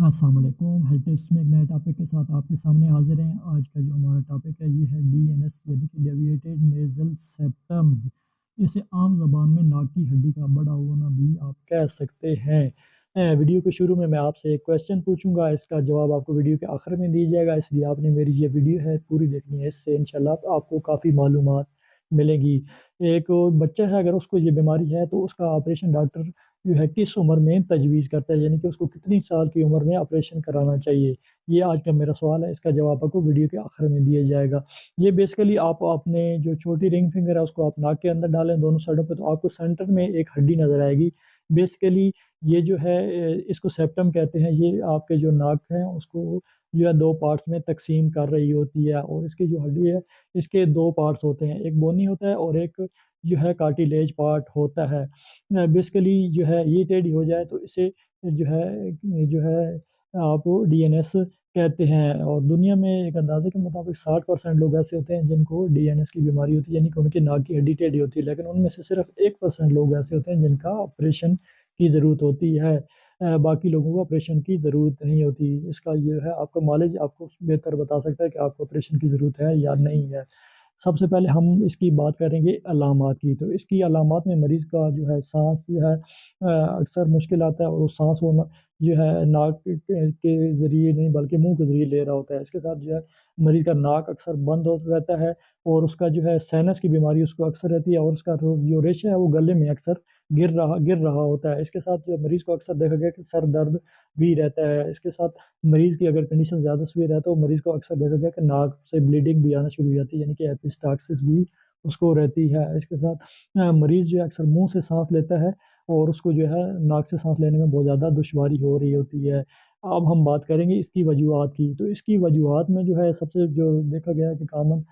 अस्सलाम वालेकुम। Health tips में एक नए टॉपिक के साथ आपके सामने हाज़िर हैं। आज का जो हमारा टॉपिक है ये है डीएनएस यानी कि डेविएटेड नेज़ल सेप्टम्स। इसे आम ज़बान में नाक की हड्डी का बड़ा होना भी आप कह सकते हैं। वीडियो के शुरू में मैं आपसे एक क्वेश्चन पूछूंगा, इसका जवाब आपको वीडियो के आखिर में दी जाएगा, इसलिए आपने मेरी ये वीडियो है पूरी देखनी है। इससे इंशाल्लाह आपको काफ़ी मालूमात मिलेगी। एक बच्चा है, अगर उसको ये बीमारी है तो उसका ऑपरेशन डॉक्टर जो है किस उम्र में तजवीज़ करता है, यानी कि उसको कितनी साल की उम्र में ऑपरेशन कराना चाहिए? ये आज का मेरा सवाल है, इसका जवाब आपको वीडियो के आखिर में दिया जाएगा। ये बेसिकली आप अपने जो छोटी रिंग फिंगर है उसको आप नाक के अंदर डालें दोनों साइडों पे, तो आपको सेंटर में एक हड्डी नज़र आएगी। बेसिकली ये जो है इसको सेप्टम कहते हैं। ये आपके जो नाक है उसको जो है 2 पार्ट्स में तक़सीम कर रही होती है, और इसकी जो हड्डी है इसके 2 पार्ट्स होते हैं, एक बोनी होता है और एक जो है कार्टिलेज पार्ट होता है। बेसिकली जो है ये टेढ़ी हो जाए तो इसे जो है आप डीएनएस कहते हैं। और दुनिया में एक अंदाज़े के मुताबिक 60% लोग ऐसे होते हैं जिनको डीएनएस की बीमारी होती है, यानी कि उनकी नाक की हड्डी टेढ़ी होती है, लेकिन उनमें से सिर्फ 1% लोग ऐसे होते हैं जिनका ऑपरेशन की ज़रूरत होती है। बाकी लोगों को ऑपरेशन की ज़रूरत नहीं होती। इसका ये है, आपका नॉलेज आपको बेहतर बता सकता है कि आपको ऑपरेशन की ज़रूरत है या नहीं है। सबसे पहले हम इसकी बात करेंगे अलामात की। तो इसकी अलामात में मरीज़ का जो है साँस जो है अक्सर मुश्किल आता है, और वो साँस वो न जो है नाक के ज़रिए नहीं बल्कि मुँह के ज़रिए ले रहा होता है। इसके साथ जो है मरीज़ का नाक अक्सर बंद हो रहता है, और उसका जो है साइनस की बीमारी उसको अक्सर रहती है, और उसका जो रेशा है वो गले में अक्सर गिर रहा होता है। इसके साथ जो मरीज़ को अक्सर देखा गया कि सर दर्द भी रहता है। इसके साथ मरीज़ की अगर कंडीशन ज़्यादा सीवियर है तो मरीज़ को अक्सर देखा गया कि नाक से ब्लीडिंग भी आना शुरू हो जाती है, यानी कि एपिस्टाक्सिस भी उसको रहती है। इसके साथ मरीज़ जो है अक्सर मुँह से साँस लेता है, और उसको जो है नाक से साँस लेने में बहुत ज़्यादा दुश्वारी हो रही होती है। अब हम बात करेंगे इसकी वजूहात की। तो इसकी वजूहात में जो है सबसे जो देखा गया है कि कॉमन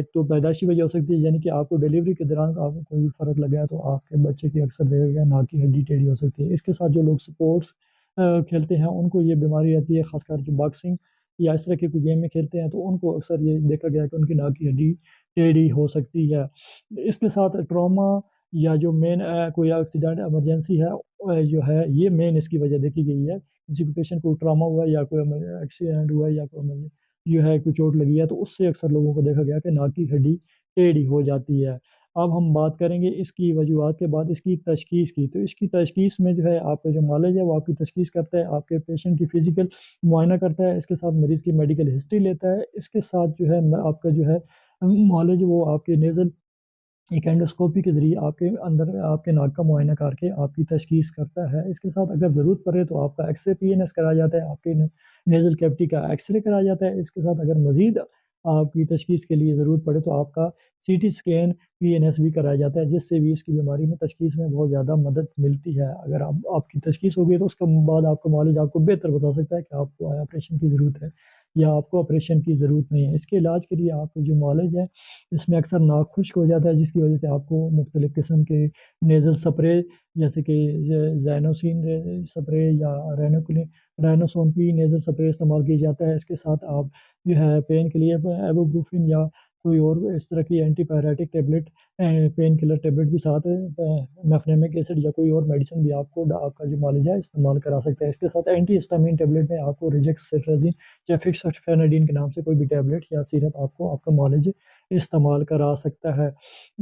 तो पैदाइशी वजह हो सकती है, यानी कि आपको डिलीवरी के दौरान आपको कोई फ़र्क लगा है तो आपके बच्चे की अक्सर देखा गया नाक की हड्डी टेढ़ी हो सकती है। इसके साथ जो लोग स्पोर्ट्स खेलते हैं उनको ये बीमारी रहती है, ख़ासकर जो बॉक्सिंग या इस तरह के कोई गेम में खेलते हैं तो उनको अक्सर ये देखा गया है कि उनकी नाक की हड्डी टेढ़ी हो सकती है। इसके साथ ट्रॉमा या जो मेन कोई एक्सीडेंट इमरजेंसी है जो है ये मेन इसकी वजह देखी गई है। किसी को पेशेंट को ट्रॉमा हुआ है या कोई एक्सीडेंट हुआ है या कोई जो है कोई चोट लगी है, तो उससे अक्सर लोगों को देखा गया कि नाक की हड्डी टेढ़ी हो जाती है। अब हम बात करेंगे इसकी वजूहात के बाद इसकी तशख़ीस की। तो इसकी तशख़ीस में जो है आपका जो नॉलेज है वो आपकी तशख़ीस करता है, आपके पेशेंट की फ़िज़िकल मुआयना करता है, इसके साथ मरीज़ की मेडिकल हिस्ट्री लेता है, इसके साथ जो है म आपका जो है नॉलेज वो आपके नेज़ल एक एंडोस्कोपी के ज़रिए आपके अंदर आपके नाक का मुआयना करके आपकी तशख़ीस करता है। इसके साथ अगर ज़रूरत पड़े तो आपका एक्स-रे पीएनएस कराया जाता है, आपके नेज़ल कैविटी का एक्स-रे कराया जाता है। इसके साथ अगर मज़ीद आपकी तशख़ीस के लिए ज़रूरत पड़े तो आपका सीटी स्कैन, पीएनएस भी कराया जाता है, जिससे भी इसकी बीमारी में तशख़ीस में बहुत ज़्यादा मदद मिलती है। अगर आप आपकी तशख़ीस हो गई तो उसके बाद आपका नॉलेज आपको बेहतर बता सकता है कि आपको ऑपरेशन की ज़रूरत है या आपको ऑपरेशन की ज़रूरत नहीं है। इसके इलाज के लिए आपको जो नॉलेज है इसमें अक्सर नाक खुश्क हो जाता है, जिसकी वजह से आपको मुख्तलिफ़ किस्म के नेज़ल स्प्रे जैसे कि ज़ैनोसिन स्प्रे या राइनोसोन-पी नेज़ल स्प्रे इस्तेमाल किया जाता है। इसके साथ आप जो है पेन के लिए इबुप्रोफेन या कोई और इस तरह की antipyretic tablet pain killer tablet भी साथ मेफनेमिक एसिड या कोई और मेडिसिन भी आपको आपका जो नॉलेज है इस्तेमाल करा सकता है। इसके साथ एंटीहिस्टामिन टैबलेट में आपको रिजेक्ट-सेट्राज़िन या फिक्स-फेनाडिन के नाम से कोई भी टैबलेट या सिरप आपको आपका नॉलेज इस्तेमाल करा सकता है।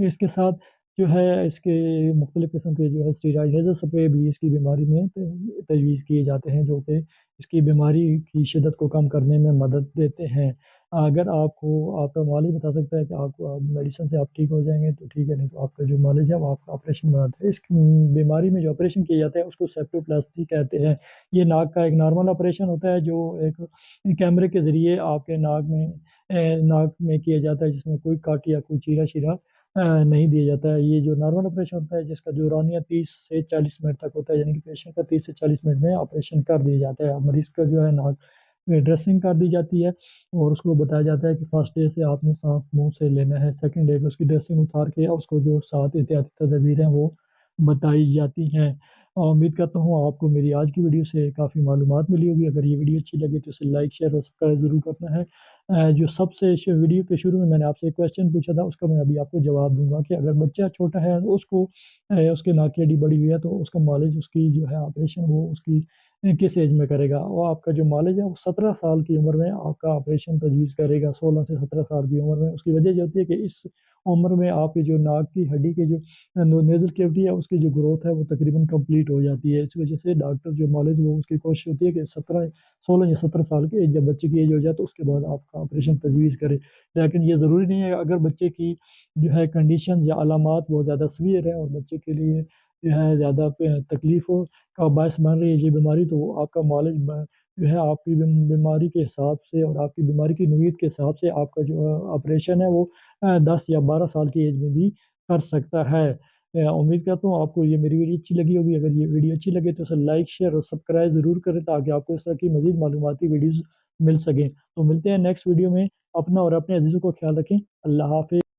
इसके साथ जो है इसके मुख्तलिफ़ किस्म के जो है स्टेरॉइड नेज़ल स्प्रे भी इसकी बीमारी में तजवीज़ किए जाते हैं, जो कि इसकी बीमारी की शिद्दत को कम करने में मदद देते हैं। अगर आपको आपका मालिक बता सकता है कि आपको मेडिसिन से आप ठीक हो जाएँगे तो ठीक है, नहीं तो आपका जो नॉलेज है वो आपका ऑपरेशन बनाता है। इस बीमारी में जो ऑपरेशन किया जाता है उसको सेप्टोप्लास्टी कहते हैं। ये नाक का एक नॉर्मल ऑपरेशन होता है जो एक कैमरे के ज़रिए आपके नाक में किया जाता है, जिसमें कोई काट या कोई चीरा-शीरा नहीं दिया जाता है। ये जो नॉर्मल ऑपरेशन होता है जिसका दौरानिया 30 से 40 मिनट तक होता है, यानी कि पेशेंट का 30 से 40 मिनट में ऑपरेशन कर दिया जाता है। मरीज़ का जो है नाक में ड्रेसिंग कर दी जाती है, और उसको बताया जाता है कि फर्स्ट डे से आपने साँस मुँह से लेना है, सेकंड डे पे उसकी ड्रेसिंग उतार के उसको जो 7 एहतियाती तदबीर हैं वो बताई जाती हैं। उम्मीद करता हूँ आपको मेरी आज की वीडियो से काफ़ी मालूमात मिली होगी। अगर ये वीडियो अच्छी लगे तो इसे लाइक, शेयर और सब्सक्राइब ज़रूर करना है। जो सबसे वीडियो के शुरू में मैंने आपसे एक क्वेश्चन पूछा था, उसका मैं अभी आपको जवाब दूँगा कि अगर बच्चा छोटा है उसको उसके नाक की हड्डी बड़ी हुई है तो उसका नॉलेज उसकी जो है ऑपरेशन वो उसकी किस एज में करेगा। वो आपका जो मालिज है वो 17 साल की उम्र में आपका ऑपरेशन तजवीज़ करेगा, 16 से 17 साल की उम्र में। उसकी वजह ये होती है कि इस उम्र में आपकी जो नाक की हड्डी के जो नेज़ल कैविटी है उसकी जो ग्रोथ है वो तकरीबन कंप्लीट हो जाती है। इस वजह से डॉक्टर जो मालिज वो उसकी कोशिश होती है कि 16 या 17 साल की एज, जब बच्चे की एज हो जाए तो उसके बाद आपका ऑपरेशन तजवीज़ करे। लेकिन ये ज़रूरी नहीं है, अगर बच्चे की जो है कंडीशन या अलामात बहुत ज़्यादा सीवियर है और बच्चे के लिए जो है ज़्यादा तकलीफ़ों का बायस बन रही है ये बीमारी, तो आपका मालिज जो है आपकी बीमारी के हिसाब से और आपकी बीमारी की नौइयत के हिसाब से आपका जो ऑपरेशन है वो 10 या 12 साल की एज में भी कर सकता है। उम्मीद करता हूँ आपको ये मेरी वीडियो अच्छी लगी होगी। अगर ये वीडियो अच्छी लगे तो उसे लाइक, शेयर और सब्सक्राइब ज़रूर करें ताकि आपको इस तरह की मज़ीद मालूमाती वीडियोज़ मिल सकें। तो मिलते हैं नेक्स्ट वीडियो में। अपना और अपने अज़ीज़ों को ख़्याल रखें। अल्लाह हाफ़िज़।